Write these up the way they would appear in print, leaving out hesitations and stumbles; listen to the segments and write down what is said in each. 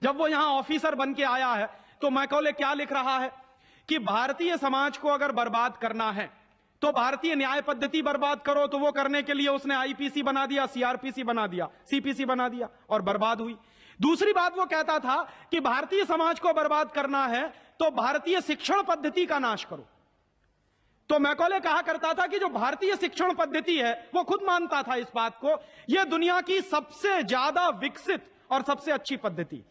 जब वो यहां ऑफिसर बन के आया है तो मैकॉले क्या लिख रहा है कि भारतीय समाज को अगर बर्बाद करना है तो भारतीय न्याय पद्धति बर्बाद करो। तो वो करने के लिए उसने आईपीसी बना दिया, सीआरपीसी बना दिया, सीपीसी बना दिया और बर्बाद हुई। दूसरी बात वो कहता था कि भारतीय समाज को बर्बाद करना है तो भारतीय शिक्षण पद्धति का नाश करो। तो मैकॉले कहा करता था कि जो भारतीय शिक्षण पद्धति है, वो खुद मानता था इस बात को, यह दुनिया की सबसे ज्यादा विकसित और सबसे अच्छी पद्धति।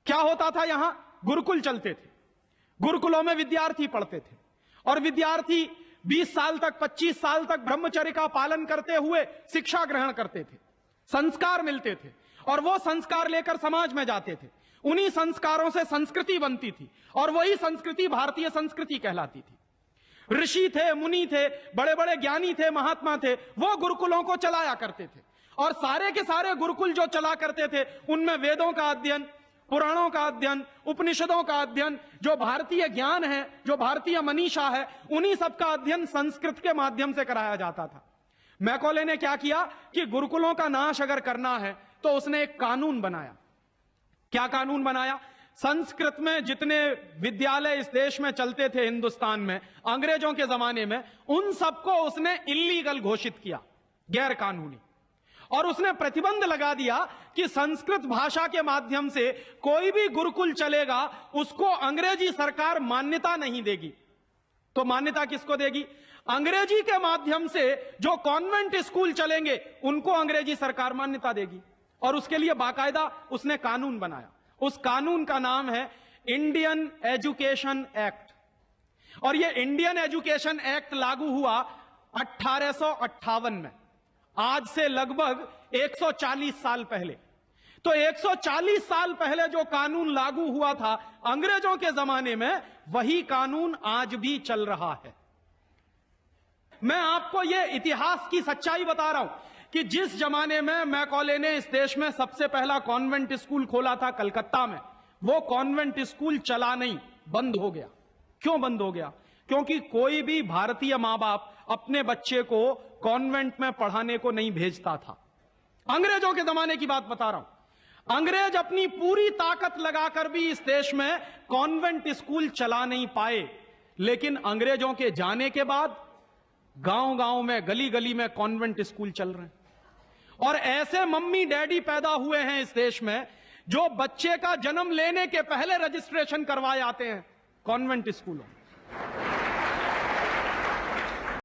क्या होता था, यहां गुरुकुल चलते थे, गुरुकुलों में विद्यार्थी पढ़ते थे और विद्यार्थी 20 साल तक, 25 साल तक ब्रह्मचर्य का पालन करते हुए शिक्षा ग्रहण करते थे, संस्कार मिलते थे और वो संस्कार लेकर समाज में जाते थे। उन्हीं संस्कारों से संस्कृति बनती थी और वही संस्कृति भारतीय संस्कृति कहलाती थी। ऋषि थे, मुनि थे, बड़े बड़े ज्ञानी थे, महात्मा थे, वो गुरुकुलों को चलाया करते थे और सारे के सारे गुरुकुल जो चला करते थे उनमें वेदों का अध्ययन, पुराणों का अध्ययन, उपनिषदों का अध्ययन, जो भारतीय ज्ञान है, जो भारतीय मनीषा है, उन्हीं सब का अध्ययन संस्कृत के माध्यम से कराया जाता था। मैकॉले ने क्या किया कि गुरुकुलों का नाश अगर करना है तो उसने एक कानून बनाया। क्या कानून बनाया? संस्कृत में जितने विद्यालय इस देश में चलते थे हिंदुस्तान में अंग्रेजों के जमाने में, उन सबको उसने इल्लीगल घोषित किया, गैर कानूनी, और उसने प्रतिबंध लगा दिया कि संस्कृत भाषा के माध्यम से कोई भी गुरुकुल चलेगा उसको अंग्रेजी सरकार मान्यता नहीं देगी। तो मान्यता किसको देगी? अंग्रेजी के माध्यम से जो कॉन्वेंट स्कूल चलेंगे उनको अंग्रेजी सरकार मान्यता देगी। और उसके लिए बाकायदा उसने कानून बनाया। उस कानून का नाम है इंडियन एजुकेशन एक्ट। और यह इंडियन एजुकेशन एक्ट लागू हुआ 1858 में, आज से लगभग 140 साल पहले। तो 140 साल पहले जो कानून लागू हुआ था अंग्रेजों के जमाने में, वही कानून आज भी चल रहा है। मैं आपको यह इतिहास की सच्चाई बता रहा हूं कि जिस जमाने में मैकॉले ने इस देश में सबसे पहला कॉन्वेंट स्कूल खोला था कलकत्ता में, वो कॉन्वेंट स्कूल चला नहीं, बंद हो गया। क्यों बंद हो गया? क्योंकि कोई भी भारतीय मां बाप अपने बच्चे को कॉन्वेंट में पढ़ाने को नहीं भेजता था। अंग्रेजों के जमाने की बात बता रहा हूं। अंग्रेज अपनी पूरी ताकत लगाकर भी इस देश में कॉन्वेंट स्कूल चला नहीं पाए, लेकिन अंग्रेजों के जाने के बाद गांव गांव में, गली गली में कॉन्वेंट स्कूल चल रहे हैं। और ऐसे मम्मी डैडी पैदा हुए हैं इस देश में जो बच्चे का जन्म लेने के पहले रजिस्ट्रेशन करवाए आते हैं कॉन्वेंट स्कूलों में।